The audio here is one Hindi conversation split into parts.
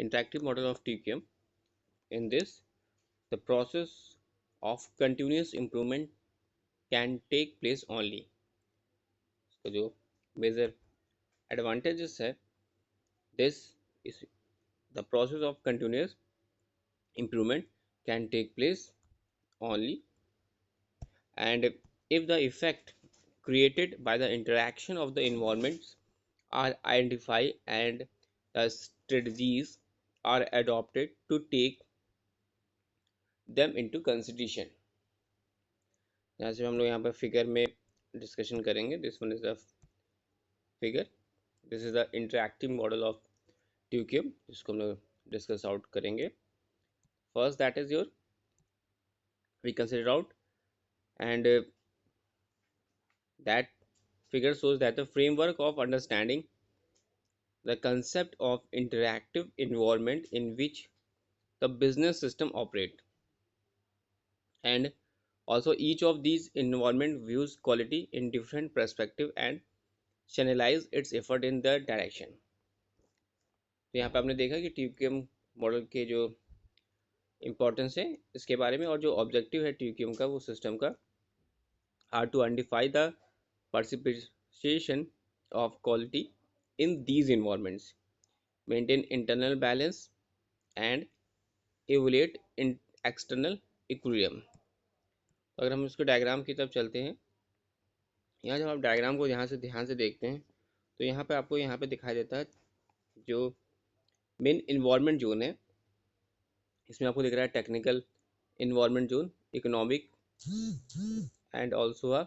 interactive model of TQM. In this, the process of continuous improvement can take place only. तो जो major advantages है, this is the process of continuous improvement can take place only, and if the effect created by the interaction of the environments are identified and the strategies are adopted to take them into consideration. यहाँ से हम लोग यहाँ पर फिगर में डिस्कशन करेंगे. This one is the figure. This is the interactive model of ट्यूक्यूब, जिसको हम लोग डिस्कस आउट करेंगे. First that is your we consider out, and that figure shows that the framework of understanding the concept of interactive environment in which the business system operate, and also each of these environment views quality in different perspective and channelize its effort in the direction. तो यहाँ पे आपने देखा कि ट्यूक्यूएम मॉडल के जो इम्पोर्टेंस है इसके बारे में, और जो ऑब्जेक्टिव है ट्यूक्यूएम का, वो सिस्टम का are to identify the participation of quality in these environments, maintain internal balance, and evaluate in external equilibrium. अगर हम इसको डायग्राम की तरफ चलते हैं, यहाँ जब आप डायग्राम को यहाँ से ध्यान से देखते हैं तो यहाँ पे आपको यहाँ पे दिखाई देता है जो मेन इन्वायरमेंट जोन है. इसमें आपको दिख रहा है technical environment zone, economic and also a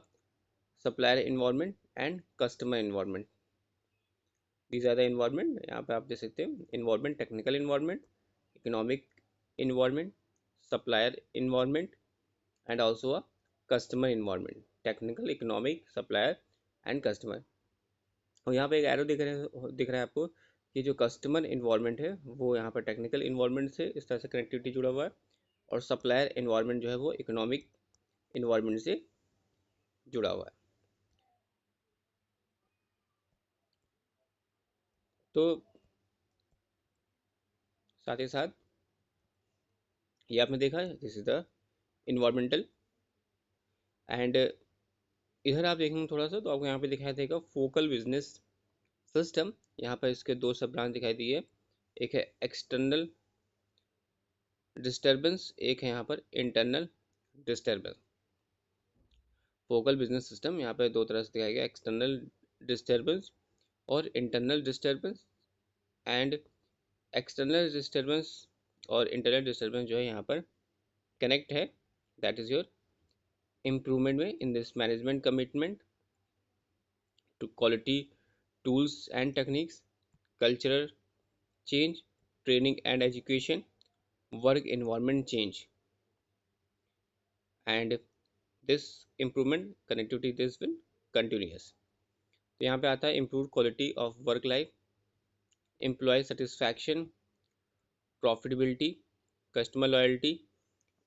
supplier environment and customer environment. These are the environment. यहाँ पे आप देख सकते हैं environment, technical environment, economic environment, supplier environment and also a customer environment. Technical, economic, supplier and customer. और यहाँ पे एक एरो दिख रहा है आपको कि जो कस्टमर इन्वायरमेंट है वो यहाँ पर टेक्निकल इन्वायरमेंट से इस तरह से कनेक्टिविटी जुड़ा हुआ है, और सप्लायर इन्वायरमेंट जो है वो इकोनॉमिक इन्वायरमेंट से जुड़ा हुआ है. तो साथ ही साथ ये आपने देखा है, this is the environmental. And इधर आप देखेंगे थोड़ा सा तो आपको यहाँ पे दिखाई देगा फोकल बिजनेस सिस्टम. यहाँ पर इसके दो सब ब्रांच दिखाई दी है, एक है एक्सटर्नल डिस्टर्बेंस, एक है यहाँ पर internal disturbance. Focal business system यहाँ पर दो तरह से दिखाया गया, एक्सटर्नल डिस्टर्बेंस और internal disturbance. And external disturbance और इंटरनल डिस्टर्बेंस जो है यहाँ पर कनेक्ट है. दैट इज योर improvement में in this management commitment to quality tools and techniques, cultural change, training and education, work environment change, and this improvement connectivity this will continuous. तो यहाँ पे आता है improved quality of work life, employee satisfaction, profitability, customer loyalty,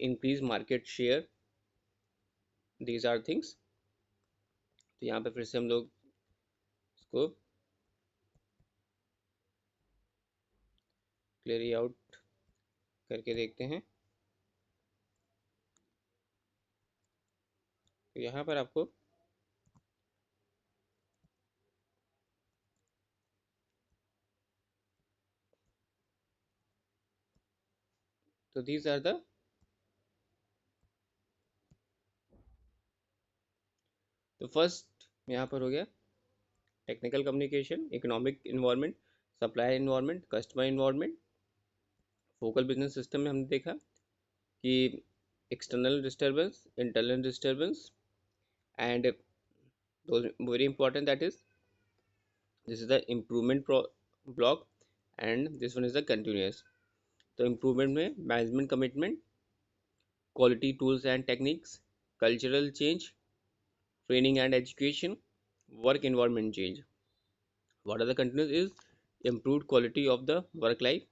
increase market share. These are things. तो यहाँ पे फिर से हम लोग इसको क्लियरली आउट करके देखते हैं. तो यहाँ पर आपको तो these are the तो फर्स्ट यहाँ पर हो गया technical communication, economic environment, supply environment, customer environment. Focal business system में हमने देखा कि external disturbance, internal disturbance, and very important that is this is the improvement block, and this one is the continuous. तो इम्प्रूवमेंट में management commitment, quality tools and techniques, cultural change, training and education, work environment change. What are the continuous is improved quality of the work life,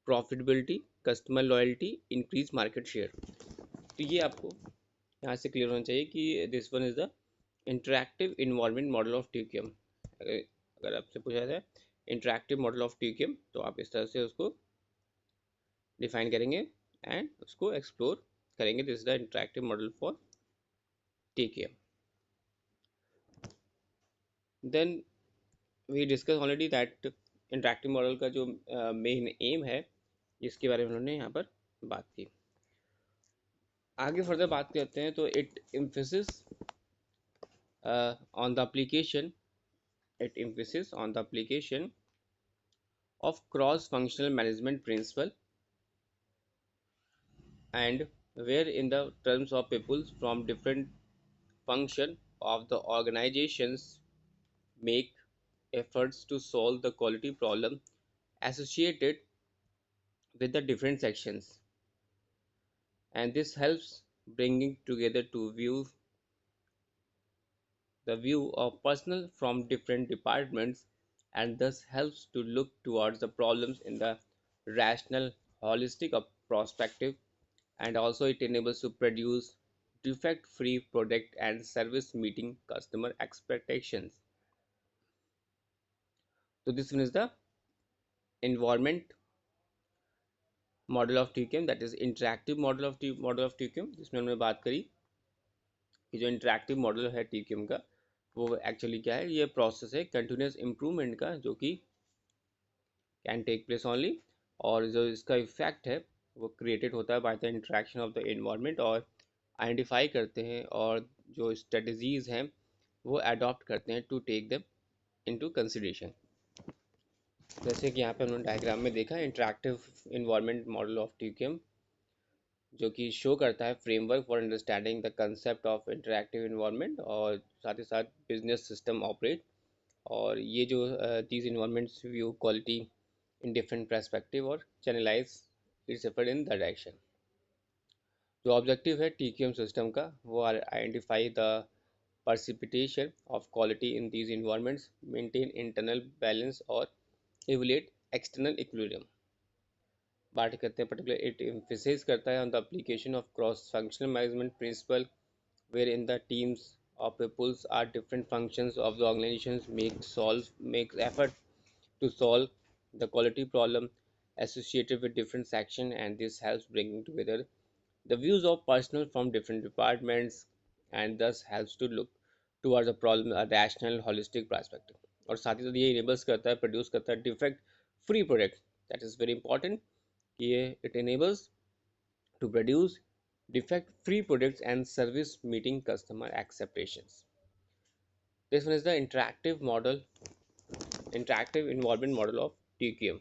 profitability, customer loyalty, increase market share. तो ये आपको यहाँ से क्लियर होना चाहिए कि this one is the interactive environment model of TQM. अगर आपसे पूछा जाए इंटरैक्टिव मॉडल ऑफ टीकेएम, तो आप इस तरह से उसको डिफाइन करेंगे एंड उसको एक्सप्लोर करेंगे. This is the interactive model for TKM. Then we discuss already that interactive model का जो मेन एम है, इसके बारे में उन्होंने यहाँ पर बात की. आगे फर्दर बात करते हैं. तो it emphasis on the application it emphasis on the application of cross-functional management principle, and where in the terms of people from different function of the organizations make efforts to solve the quality problem associated with the different sections, and this helps bringing together to view the view of personnel from different departments, and thus helps to look towards the problems in the rational holistic perspective, and also it enables to produce defect free product and service meeting customer expectations. So this one is the environment model of TQM, that is interactive model of TQM, जिसमें हमने बात करी कि जो इंटरैक्टिव मॉडल है TQM का, वो एक्चुअली क्या है, ये प्रोसेस है कंटिन्यूस इम्प्रूवमेंट का, जो कि कैन टेक प्लेस ओनली, और जो इसका इफेक्ट है वो क्रिएटेड होता है by the interaction of the environment, और आइडेंटिफाई करते हैं और जो स्ट्रेटजीज हैं वो अडॉप्ट करते हैं to take them into consideration. जैसे कि यहाँ पे हमने डायग्राम में देखा, interactive environment model of TKM, जो कि शो करता है framework for understanding the concept of interactive environment, और साथ ही साथ बिजनेस सिस्टम ऑपरेट, और ये जो these environments view quality in different perspective और channelize its effort in the direction. जो ऑब्जेक्टिव है TQM सिस्टम का, वो identify the precipitation of quality in these environments, maintain internal balance और evaluate external equilibrium. बात करते हैं पर्टिकुलर, इट emphasize करता है on the application of cross functional management principle, wherein the teams of peoples are different functions of the organizations make effort to solve the quality problem associated with different section, and this helps bringing together the views of personnel from different departments, and thus helps to look towards the problem a rational holistic perspective. और साथ ही साथ ये enables करता है, प्रोड्यूस करता है defect free product. That is very important कि ये it enables to produce defect free products and service meeting customer expectations. This one is the interactive involvement model of TQM.